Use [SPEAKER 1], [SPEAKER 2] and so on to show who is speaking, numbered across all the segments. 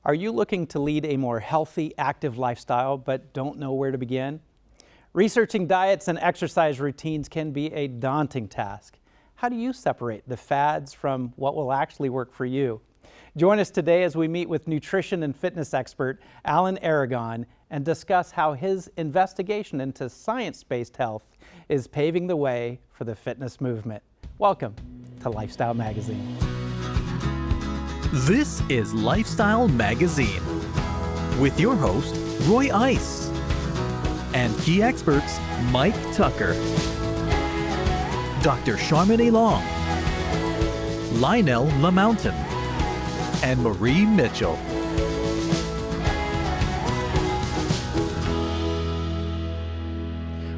[SPEAKER 1] Are you looking to lead a more healthy, active lifestyle but don't know where to begin? Researching diets and exercise routines can be a daunting task. How do you separate the fads from what will actually work for you? Join us today as we meet with nutrition and fitness expert Alan Aragon and discuss how his investigation into science-based health is paving the way for the fitness movement. Welcome to Lifestyle Magazine.
[SPEAKER 2] This is Lifestyle Magazine with your host, Roy Ice, and key experts Mike Tucker, Dr. Charmaine Long, Lionel LaMountain, and Marie Mitchell.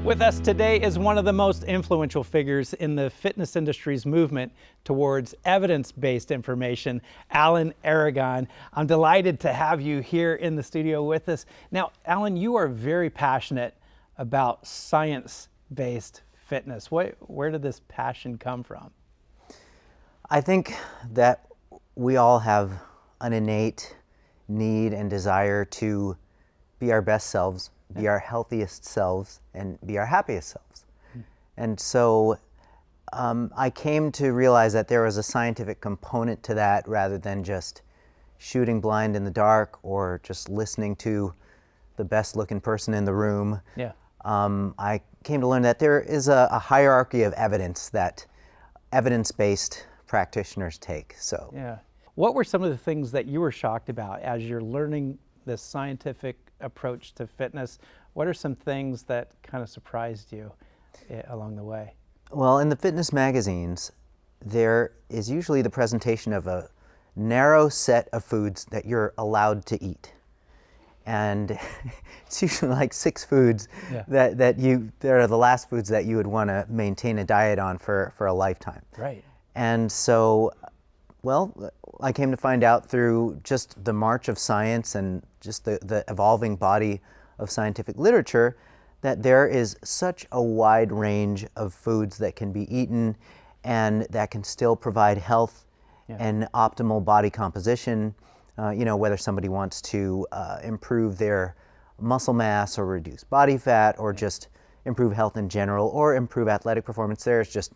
[SPEAKER 1] With us today is one of the most influential figures in the fitness industry's movement towards evidence-based information, Alan Aragon. I'm delighted to have you here in the studio with us. Now, Alan, you are very passionate about science-based fitness. Where did this passion come from?
[SPEAKER 3] I think that we all have an innate need and desire to be our best selves, be our healthiest selves, and be our happiest selves. And so I came to realize that there was a scientific component to that rather than just shooting blind in the dark or just listening to the best looking person in the room.
[SPEAKER 1] Yeah.
[SPEAKER 3] I came to learn that there is a hierarchy of evidence that evidence-based practitioners take. So,
[SPEAKER 1] yeah. What were some of the things that you were shocked about as you're learning this scientific approach to fitness? What are some things that kind of surprised you along the way?
[SPEAKER 3] Well, in the fitness magazines, there is usually the presentation of a narrow set of foods that you're allowed to eat. And it's usually like 6 foods that are the last foods that you would want to maintain a diet on for a lifetime.
[SPEAKER 1] Right.
[SPEAKER 3] And so, well, I came to find out through just the march of science and just the evolving body of scientific literature that there is such a wide range of foods that can be eaten and that can still provide health and optimal body composition, whether somebody wants to improve their muscle mass or reduce body fat or just improve health in general or improve athletic performance. There's just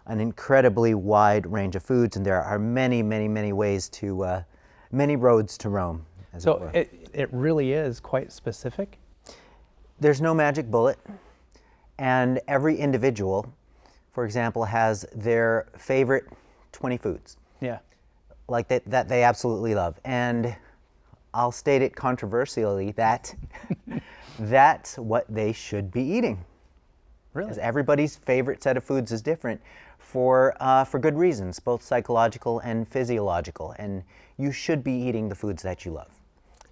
[SPEAKER 3] an incredibly wide range of foods, and there are many, many, many ways to, many roads to Rome.
[SPEAKER 1] So it really is quite specific?
[SPEAKER 3] There's no magic bullet, and every individual, for example, has their favorite 20 foods.
[SPEAKER 1] Yeah.
[SPEAKER 3] Like that they absolutely love. And I'll state it controversially that that's what they should be eating.
[SPEAKER 1] Really?
[SPEAKER 3] Because everybody's favorite set of foods is different for good reasons, both psychological and physiological. And you should be eating the foods that you love.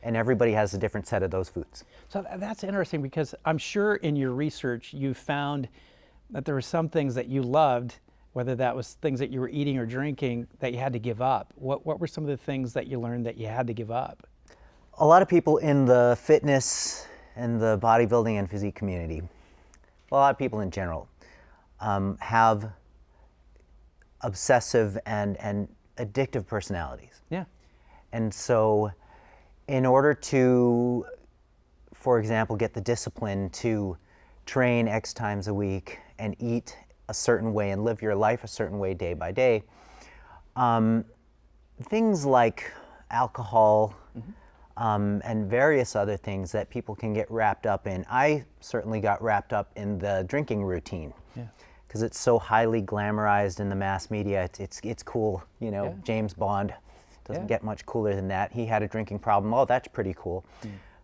[SPEAKER 3] And everybody has a different set of those foods.
[SPEAKER 1] So that's interesting because I'm sure in your research you found that there were some things that you loved, whether that was things that you were eating or drinking, that you had to give up. What were some of the things that you learned that you had to give up?
[SPEAKER 3] A lot of people in the fitness and the bodybuilding and physique community, a lot of people in general, have obsessive and addictive personalities.
[SPEAKER 1] Yeah.
[SPEAKER 3] And so in order to, for example, get the discipline to train X times a week and eat a certain way and live your life a certain way day by day, things like alcohol and various other things that people can get wrapped up in. I certainly got wrapped up in the drinking routine because it's so highly glamorized in the mass media. It's cool, James Bond doesn't get much cooler than that. He had a drinking problem. Oh, that's pretty cool.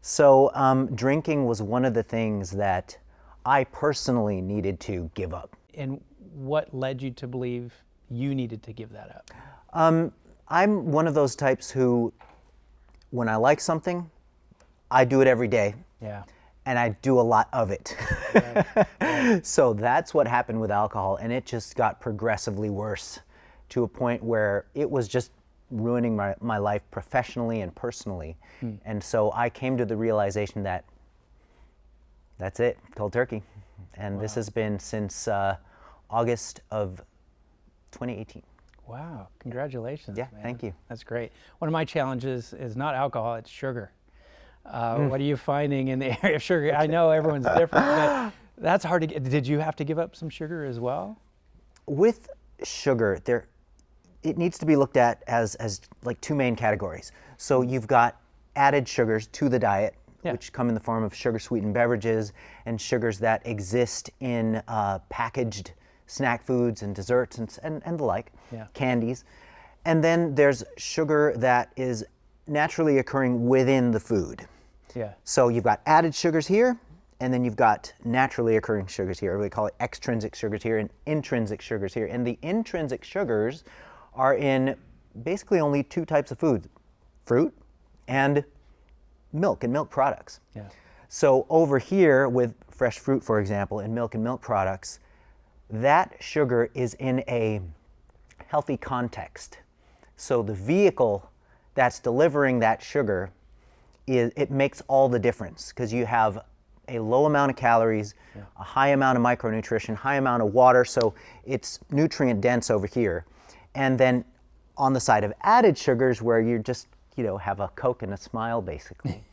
[SPEAKER 3] So drinking was one of the things that I personally needed to give up.
[SPEAKER 1] And what led you to believe you needed to give that up?
[SPEAKER 3] I'm one of those types who, when I like something, I do it every day.
[SPEAKER 1] Yeah.
[SPEAKER 3] And I do a lot of it. Right. So that's what happened with alcohol, and it just got progressively worse to a point where it was just ruining my life professionally and personally. And so I came to the realization that that's it, cold turkey. And this has been since August of 2018.
[SPEAKER 1] Wow, congratulations.
[SPEAKER 3] Yeah,
[SPEAKER 1] man.
[SPEAKER 3] thank you.
[SPEAKER 1] That's great. One of my challenges is not alcohol, it's sugar. What are you finding in the area of sugar? I know everyone's different, but that's hard to get. Did you have to give up some sugar as well?
[SPEAKER 3] With sugar, it needs to be looked at as like two main categories. So you've got added sugars to the diet,
[SPEAKER 1] Yeah.
[SPEAKER 3] which come in the form of sugar-sweetened beverages and sugars that exist in packaged snack foods and desserts and the like,
[SPEAKER 1] Yeah.
[SPEAKER 3] candies. And then there's sugar that is naturally occurring within the food.
[SPEAKER 1] Yeah.
[SPEAKER 3] So you've got added sugars here, and then you've got naturally occurring sugars here. We call it extrinsic sugars here and intrinsic sugars here. And the intrinsic sugars are in basically only two types of foods, fruit and milk and milk products.
[SPEAKER 1] Yeah.
[SPEAKER 3] So over here with fresh fruit, for example, and milk products, that sugar is in a healthy context. So the vehicle that's delivering that sugar, it makes all the difference because you have a low amount of calories, a high amount of micronutrition, high amount of water, so it's nutrient dense over here. And then on the side of added sugars where you just, have a Coke and a smile basically,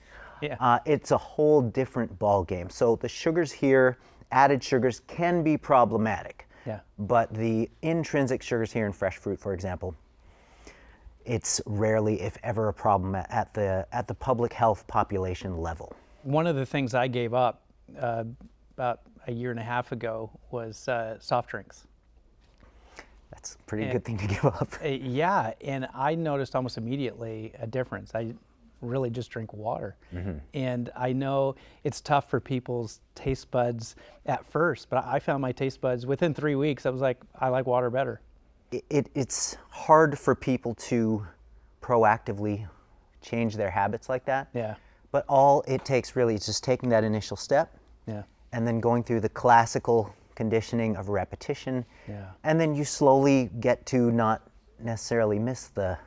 [SPEAKER 1] Yeah.
[SPEAKER 3] it's a whole different ball game. So the sugars here, added sugars can be problematic.
[SPEAKER 1] Yeah.
[SPEAKER 3] But the intrinsic sugars here in fresh fruit, for example, it's rarely, if ever, a problem at the public health population level.
[SPEAKER 1] One of the things I gave up about a year and a half ago was soft drinks.
[SPEAKER 3] That's a pretty good thing to give up.
[SPEAKER 1] Yeah, and I noticed almost immediately a difference. I really just drink water. And I know it's tough for people's taste buds at first, but I found my taste buds within 3 weeks. I was like, I like water better.
[SPEAKER 3] It's hard for people to proactively change their habits like that.
[SPEAKER 1] Yeah.
[SPEAKER 3] But all it takes really is just taking that initial step,
[SPEAKER 1] Yeah.
[SPEAKER 3] and then going through the classical conditioning of repetition.
[SPEAKER 1] Yeah.
[SPEAKER 3] And then you slowly get to not necessarily miss the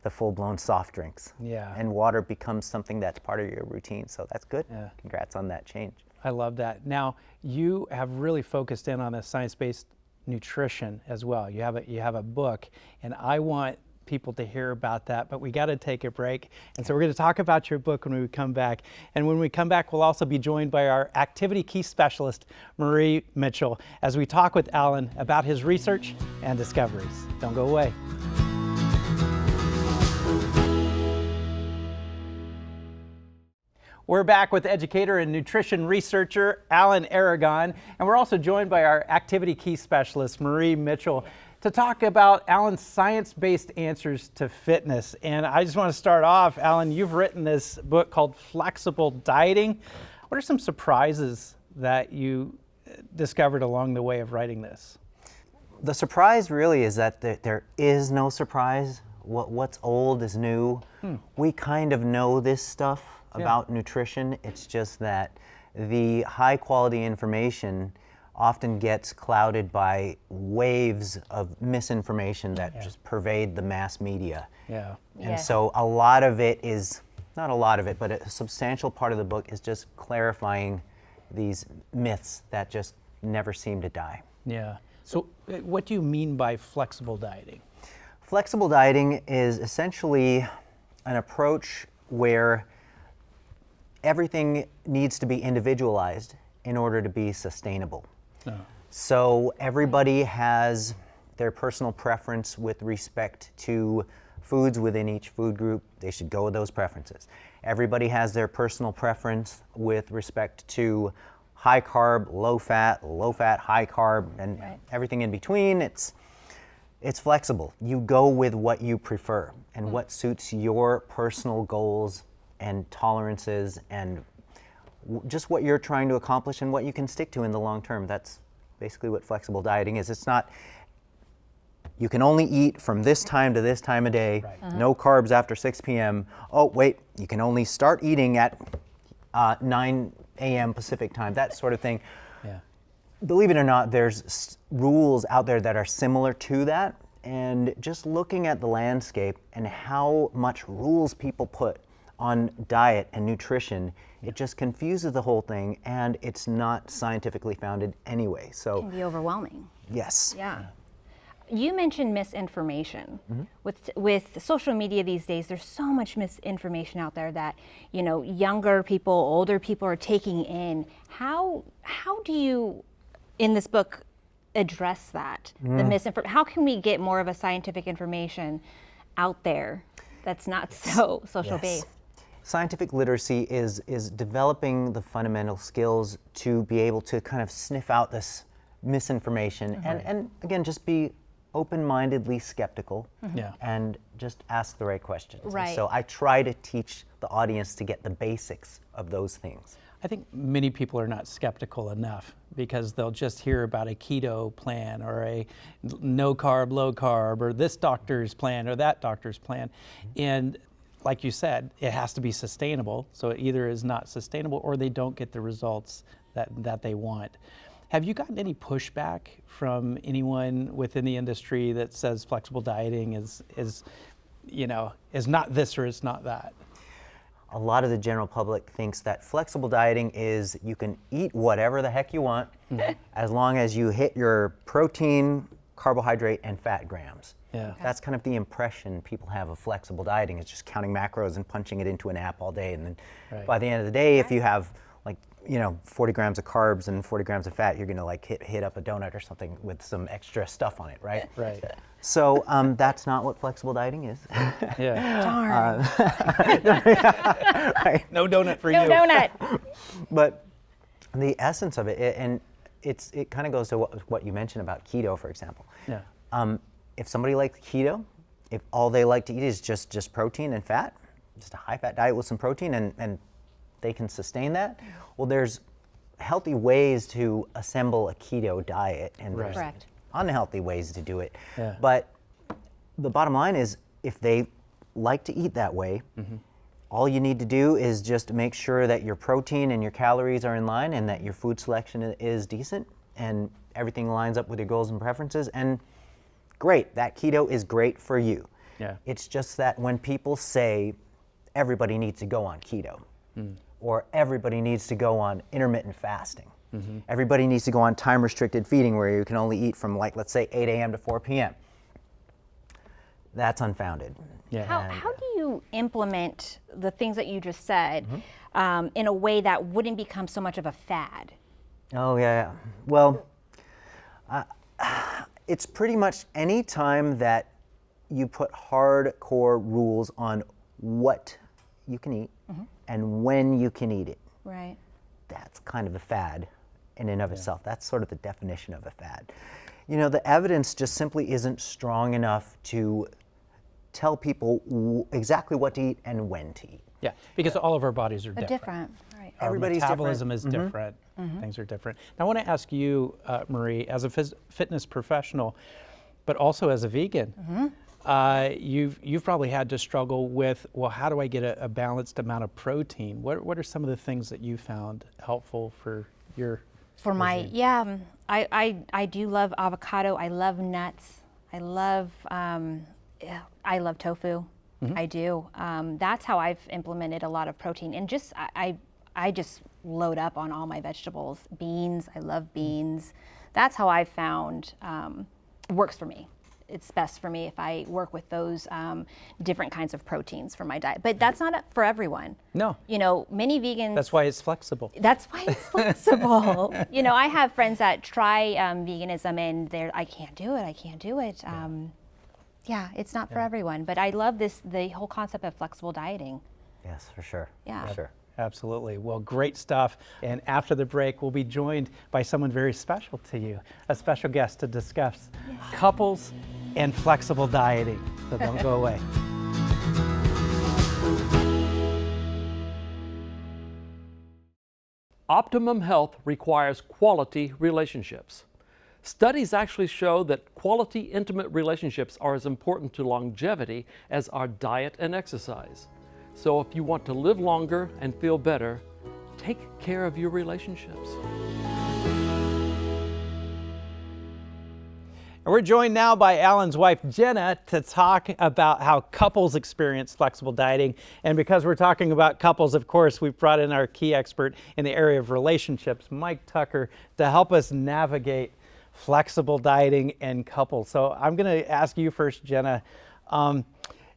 [SPEAKER 3] full-blown soft drinks.
[SPEAKER 1] Yeah.
[SPEAKER 3] And water becomes something that's part of your routine. So that's good.
[SPEAKER 1] Yeah.
[SPEAKER 3] Congrats on that change.
[SPEAKER 1] I love that. Now, you have really focused in on the science-based nutrition as well. You have a book, and I want people to hear about that, but we got to take a break. And so we're going to talk about your book when we come back. And when we come back, we'll also be joined by our activity key specialist, Marie Mitchell, as we talk with Alan about his research and discoveries. Don't go away. We're back with educator and nutrition researcher Alan Aragon, and we're also joined by our activity key specialist, Marie Mitchell, to talk about Alan's science-based answers to fitness. And I just want to start off, Alan, you've written this book called Flexible Dieting. What are some surprises that you discovered along the way of writing this?
[SPEAKER 3] The surprise really is that there is no surprise. What's old is new. We kind of know this stuff about nutrition. It's just that the high quality information often gets clouded by waves of misinformation that just pervade the mass media.
[SPEAKER 1] Yeah.
[SPEAKER 3] And so a lot of it is, not a lot of it, but a substantial part of the book is just clarifying these myths that just never seem to die.
[SPEAKER 1] Yeah. So what do you mean by flexible dieting?
[SPEAKER 3] Flexible dieting is essentially an approach where everything needs to be individualized in order to be sustainable.
[SPEAKER 1] Oh.
[SPEAKER 3] So everybody has their personal preference with respect to foods within each food group. They should go with those preferences. Everybody has their personal preference with respect to high carb, low fat, high carb, and everything in between. It's flexible. You go with what you prefer and what suits your personal goals and tolerances and just what you're trying to accomplish and what you can stick to in the long term. That's basically what flexible dieting is. It's not, you can only eat from this time to this time of day, no carbs after 6 p.m. Oh, wait, you can only start eating at 9 a.m. Pacific time, that sort of thing.
[SPEAKER 1] Yeah.
[SPEAKER 3] Believe it or not, there's rules out there that are similar to that. And just looking at the landscape and how much rules people put on diet and nutrition, it just confuses the whole thing, and it's not scientifically founded anyway. So
[SPEAKER 4] It can be overwhelming.
[SPEAKER 3] yes.
[SPEAKER 4] Yeah. you mentioned misinformation. With social media these days, there's so much misinformation out there that, you know, younger people, older people are taking in. How do you, in this book, address that? The misinformation. How can we get more of a scientific information out there that's not so social based?
[SPEAKER 3] Scientific literacy is developing the fundamental skills to be able to kind of sniff out this misinformation and again, just be open-mindedly skeptical and just ask the right questions.
[SPEAKER 4] Right.
[SPEAKER 3] So I try to teach the audience to get the basics of those things.
[SPEAKER 1] I think many people are not skeptical enough because they'll just hear about a keto plan or a no carb, low carb, or this doctor's plan or that doctor's plan. And like you said, it has to be sustainable. So it either is not sustainable or they don't get the results that they want. Have you gotten any pushback from anyone within the industry that says flexible dieting is not this or is not that?
[SPEAKER 3] A lot of the general public thinks that flexible dieting is you can eat whatever the heck you want as long as you hit your protein, carbohydrate, and fat grams.
[SPEAKER 1] Yeah.
[SPEAKER 3] That's kind of the impression people have of flexible dieting. It's just counting macros and punching it into an app all day. And then by the end of the day, if you have 40 grams of carbs and 40 grams of fat, you're gonna like hit up a donut or something with some extra stuff on it, right?
[SPEAKER 1] Right.
[SPEAKER 3] So that's not what flexible dieting is.
[SPEAKER 1] Yeah.
[SPEAKER 4] Darn.
[SPEAKER 3] Right.
[SPEAKER 1] No donut for
[SPEAKER 4] No
[SPEAKER 1] you.
[SPEAKER 4] donut.
[SPEAKER 3] But the essence of it, and it kind of goes to what you mentioned about keto, for example.
[SPEAKER 1] Yeah.
[SPEAKER 3] If somebody likes keto, if all they like to eat is just protein and fat, just a high-fat diet with some protein, and they can sustain that, well, there's healthy ways to assemble a keto diet, and there's
[SPEAKER 4] Correct.
[SPEAKER 3] unhealthy ways to do it.
[SPEAKER 1] Yeah.
[SPEAKER 3] But the bottom line is, if they like to eat that way, all you need to do is just make sure that your protein and your calories are in line and that your food selection is decent and everything lines up with your goals and preferences, and great, that keto is great for you.
[SPEAKER 1] Yeah.
[SPEAKER 3] It's just that when people say everybody needs to go on keto, or everybody needs to go on intermittent fasting, everybody needs to go on time restricted feeding where you can only eat from, like, let's say 8 a.m. to 4 p.m. That's unfounded.
[SPEAKER 1] Yeah.
[SPEAKER 4] How do you implement the things that you just said in a way that wouldn't become so much of a fad?
[SPEAKER 3] Oh, yeah. Well, it's pretty much any time that you put hardcore rules on what you can eat and when you can eat it.
[SPEAKER 4] Right.
[SPEAKER 3] That's kind of a fad in and of itself. That's sort of the definition of a fad. You know, the evidence just simply isn't strong enough to tell people exactly what to eat and when to eat.
[SPEAKER 1] Yeah, because all of our bodies are
[SPEAKER 4] They're
[SPEAKER 1] different.
[SPEAKER 4] different. Right.
[SPEAKER 1] Our
[SPEAKER 3] Everybody's
[SPEAKER 1] metabolism
[SPEAKER 3] different.
[SPEAKER 1] is different. Things are different. Now, I want to ask you, Marie, as a fitness professional, but also as a vegan, you've probably had to struggle with, well, how do I get a balanced amount of protein? What are some of the things that you found helpful for your?
[SPEAKER 4] For my, I do love avocado. I love nuts. I love tofu. I do. That's how I've implemented a lot of protein, and just I just load up on all my vegetables. Beans, I love beans. That's how I've found works for me. It's best for me if I work with those different kinds of proteins for my diet. But that's not for everyone.
[SPEAKER 1] No.
[SPEAKER 4] You know, many vegans.
[SPEAKER 1] That's why it's flexible.
[SPEAKER 4] That's why it's flexible. You know, I have friends that try veganism and I can't do it. Yeah, it's not for everyone. But I love the whole concept of flexible dieting.
[SPEAKER 3] Yes, for sure.
[SPEAKER 4] Yeah.
[SPEAKER 3] For sure.
[SPEAKER 1] Absolutely. Well, great stuff. And after the break, we'll be joined by someone very special to you, a special guest to discuss couples and flexible dieting. So don't go away.
[SPEAKER 5] Optimum health requires quality relationships. Studies actually show that quality, intimate relationships are as important to longevity as our diet and exercise. So if you want to live longer and feel better, take care of your relationships.
[SPEAKER 1] And we're joined now by Alan's wife, Jeana, to talk about how couples experience flexible dieting. And because we're talking about couples, of course, we've brought in our key expert in the area of relationships, Mike Tucker, to help us navigate flexible dieting and couples. So I'm going to ask you first, Jeana.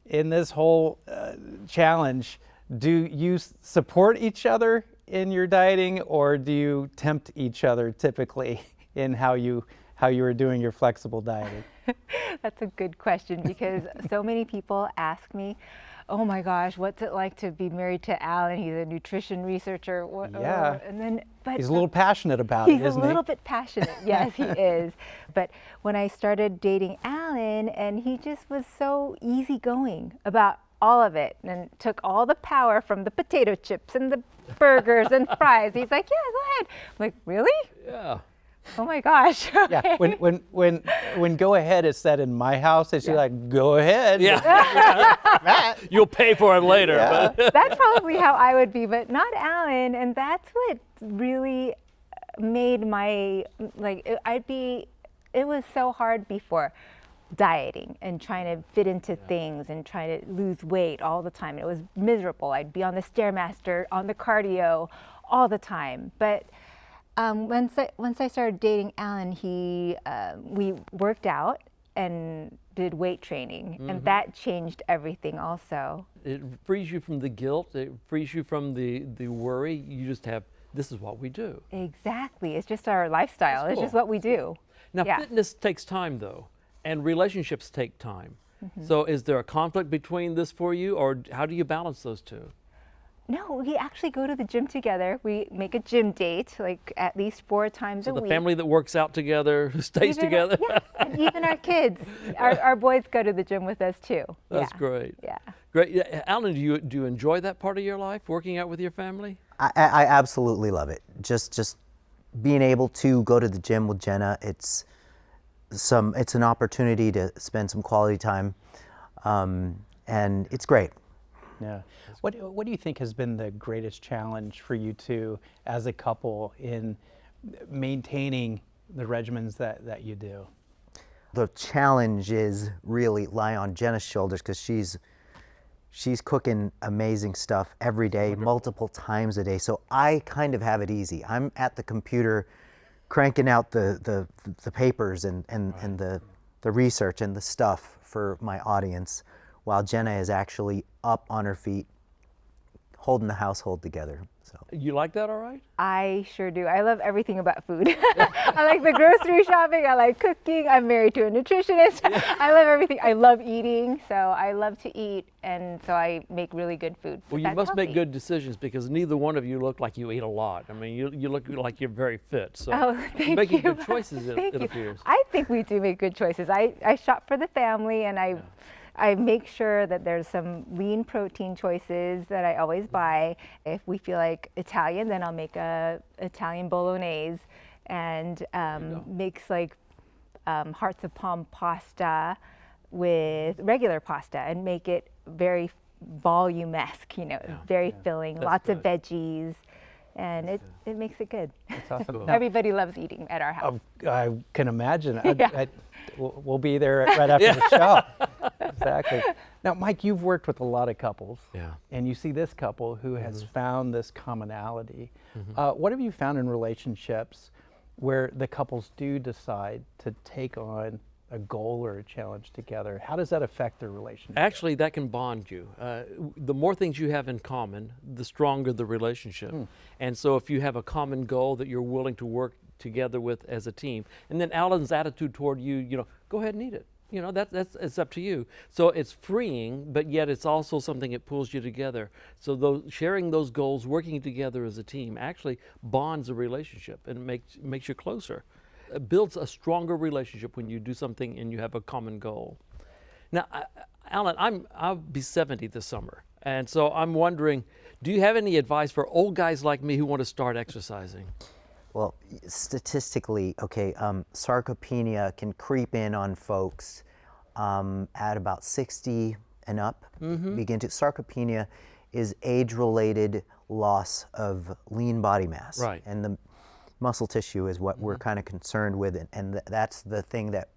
[SPEAKER 1] In this whole challenge, do you support each other in your dieting, or do you tempt each other typically in how you are doing your flexible dieting?
[SPEAKER 6] That's a good question, because so many people ask me, oh my gosh, what's it like to be married to Alan? He's a nutrition researcher.
[SPEAKER 1] Yeah.
[SPEAKER 6] And then, but
[SPEAKER 1] He's a little passionate about it, isn't he?
[SPEAKER 6] He's a little bit passionate. Yes, he is. But when I started dating Alan, and he just was so easygoing about all of it, and took all the power from the potato chips and the burgers and fries. He's like, yeah, go ahead. I'm like, really?
[SPEAKER 5] Yeah.
[SPEAKER 6] Oh my gosh.
[SPEAKER 1] Yeah,
[SPEAKER 6] Okay.
[SPEAKER 1] when go ahead is said in my house, it's like, go ahead.
[SPEAKER 5] Yeah. You'll pay for it later.
[SPEAKER 1] Yeah.
[SPEAKER 5] But
[SPEAKER 6] That's probably how I would be, but not Alan. And that's what really made my, it was so hard before, dieting and trying to fit into things and trying to lose weight all the time. It was miserable. I'd be on the Stairmaster, on the cardio all the time. But once I started dating Alan, we worked out and did weight training, and that changed everything also.
[SPEAKER 5] it frees you from the guilt. It frees you from the worry. You just have, this is what we do.
[SPEAKER 6] Exactly. It's just our lifestyle.
[SPEAKER 5] That's
[SPEAKER 6] It's just
[SPEAKER 5] cool.
[SPEAKER 6] what we do.
[SPEAKER 5] Now,
[SPEAKER 6] Yeah.
[SPEAKER 5] fitness takes time, though, and relationships take time. So is there a conflict between this for you, or how do you balance those two?
[SPEAKER 6] No, we actually go to the gym together. We make a gym date, like at least 4 times a
[SPEAKER 5] The
[SPEAKER 6] week.
[SPEAKER 5] family that works out together stays
[SPEAKER 6] Even-
[SPEAKER 5] together?
[SPEAKER 6] Yeah, and even our kids. Our boys go to the gym with us too.
[SPEAKER 5] That's
[SPEAKER 6] Yeah.
[SPEAKER 5] great.
[SPEAKER 6] Yeah.
[SPEAKER 5] Great. Yeah, Alan, do you enjoy that part of your life, working out with your family?
[SPEAKER 3] I absolutely love it. Just being able to go to the gym with Jeana, it's an opportunity to spend some quality time, and it's great.
[SPEAKER 1] Yeah. What do you think has been the greatest challenge for you two as a couple in maintaining the regimens that you do?
[SPEAKER 3] The challenge is really lie on Jeana's shoulders, because she's cooking amazing stuff every day, multiple times a day. So I kind of have it easy. I'm at the computer cranking out the papers and the research and the stuff for my audience, while Jeana is actually up on her feet, holding the household together. So
[SPEAKER 5] You like that all right?
[SPEAKER 6] I sure do. I love everything about food. I like the grocery shopping. I like cooking. I'm married to a nutritionist. I love everything. I love eating. So I love to eat. And so I make really good food.
[SPEAKER 5] Well, you
[SPEAKER 6] That's
[SPEAKER 5] must make
[SPEAKER 6] healthy.
[SPEAKER 5] good decisions, because neither one of you look like you eat a lot. I mean, you look like you're very fit. So
[SPEAKER 6] Oh,
[SPEAKER 5] you're
[SPEAKER 6] thank
[SPEAKER 5] making
[SPEAKER 6] you.
[SPEAKER 5] good choices,
[SPEAKER 6] Thank
[SPEAKER 5] it
[SPEAKER 6] you.
[SPEAKER 5] appears.
[SPEAKER 6] I think we do make good choices. I shop for the family, and I make sure that there's some lean protein choices that I always buy. If we feel like Italian, then I'll make a Italian bolognese, and mix like hearts of palm pasta with regular pasta, and make it very volume-esque, very filling,
[SPEAKER 5] That's
[SPEAKER 6] lots of
[SPEAKER 5] good.
[SPEAKER 6] veggies, and it makes it good.
[SPEAKER 1] That's awesome.
[SPEAKER 5] Cool.
[SPEAKER 1] Now,
[SPEAKER 6] Everybody loves eating at our house.
[SPEAKER 1] I can imagine.
[SPEAKER 6] Yeah.
[SPEAKER 1] We'll be there right after the show. Exactly. Now, Mike, you've worked with a lot of couples.
[SPEAKER 5] Yeah.
[SPEAKER 1] And you see this couple who has found this commonality. What have you found in relationships where the couples do decide to take on a goal or a challenge together? How does that affect their relationship?
[SPEAKER 5] Actually, that can bond you. The more things you have in common, the stronger the relationship. And so if you have a common goal that you're willing to work together with as a team, and then Alan's attitude toward you, go ahead and eat it. That's it's up to you. So it's freeing, but yet it's also something that pulls you together. So sharing those goals, working together as a team, actually bonds a relationship and makes you closer. It builds a stronger relationship when you do something and you have a common goal. Now, Alan, I'll be 70 this summer, and so I'm wondering, do you have any advice for old guys like me who want to start exercising?
[SPEAKER 3] Well, statistically, sarcopenia can creep in on folks at about 60 and up. Sarcopenia is age-related loss of lean body mass.
[SPEAKER 5] Right.
[SPEAKER 3] And the muscle tissue is what we're kind of concerned with, and that's the thing that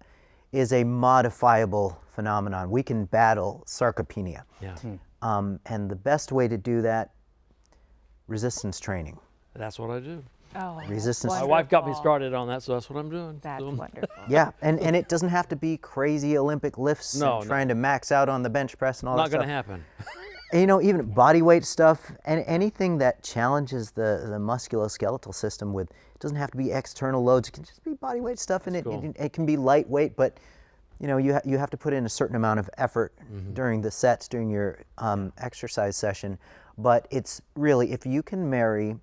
[SPEAKER 3] is a modifiable phenomenon. We can battle sarcopenia.
[SPEAKER 5] Yeah.
[SPEAKER 3] And the best way to do that, resistance training.
[SPEAKER 5] That's what I do.
[SPEAKER 6] Oh,
[SPEAKER 3] Resistance.
[SPEAKER 5] My wife got me
[SPEAKER 6] wonderful.
[SPEAKER 5] started on that, so that's what I'm doing.
[SPEAKER 6] That's
[SPEAKER 5] Doing-
[SPEAKER 6] wonderful.
[SPEAKER 3] Yeah, and it doesn't have to be crazy Olympic lifts
[SPEAKER 5] No,
[SPEAKER 3] and trying to max out on the bench press and all
[SPEAKER 5] Not
[SPEAKER 3] that
[SPEAKER 5] going to
[SPEAKER 3] stuff.
[SPEAKER 5] happen.
[SPEAKER 3] And, even body weight stuff and anything that challenges the musculoskeletal system with, it doesn't have to be external loads. It can just be body weight stuff, and
[SPEAKER 5] cool.
[SPEAKER 3] it can be lightweight, but you have to put in a certain amount of effort during the sets, during your exercise session. But it's really, if you can marry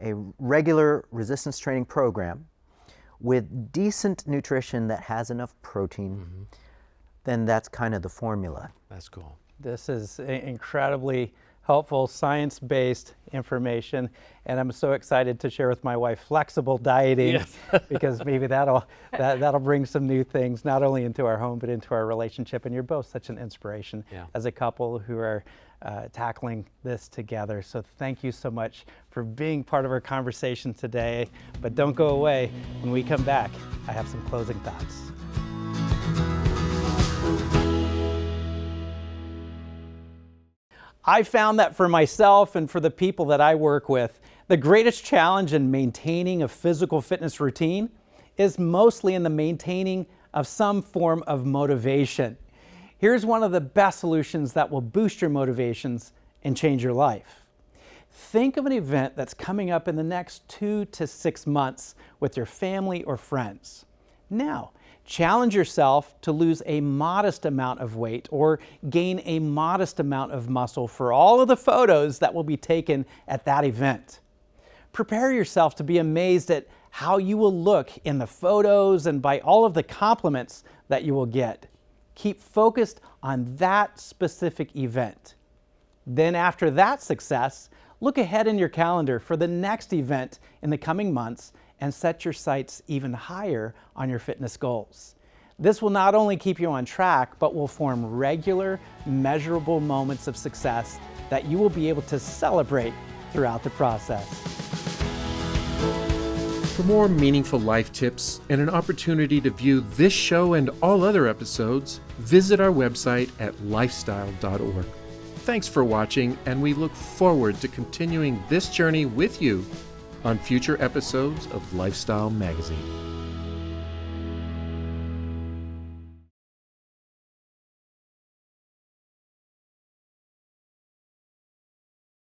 [SPEAKER 3] a regular resistance training program with decent nutrition that has enough protein, then that's kind of the formula.
[SPEAKER 5] That's cool.
[SPEAKER 1] This is incredibly helpful science-based information, and I'm so excited to share with my wife flexible dieting
[SPEAKER 5] Yes.
[SPEAKER 1] because maybe that'll bring some new things not only into our home but into our relationship. And you're both such an inspiration as a couple who are tackling this together. So thank you so much for being part of our conversation today. But don't go away. When we come back, I have some closing thoughts. I found that for myself and for the people that I work with, the greatest challenge in maintaining a physical fitness routine is mostly in the maintaining of some form of motivation. Here's one of the best solutions that will boost your motivations and change your life. Think of an event that's coming up in the next 2 to 6 months with your family or friends. Now, challenge yourself to lose a modest amount of weight or gain a modest amount of muscle for all of the photos that will be taken at that event. Prepare yourself to be amazed at how you will look in the photos and by all of the compliments that you will get. Keep focused on that specific event. Then after that success, look ahead in your calendar for the next event in the coming months and set your sights even higher on your fitness goals. This will not only keep you on track, but will form regular, measurable moments of success that you will be able to celebrate throughout the process.
[SPEAKER 7] For more meaningful life tips and an opportunity to view this show and all other episodes, visit our website at lifestyle.org. Thanks for watching, and we look forward to continuing this journey with you on future episodes of Lifestyle Magazine.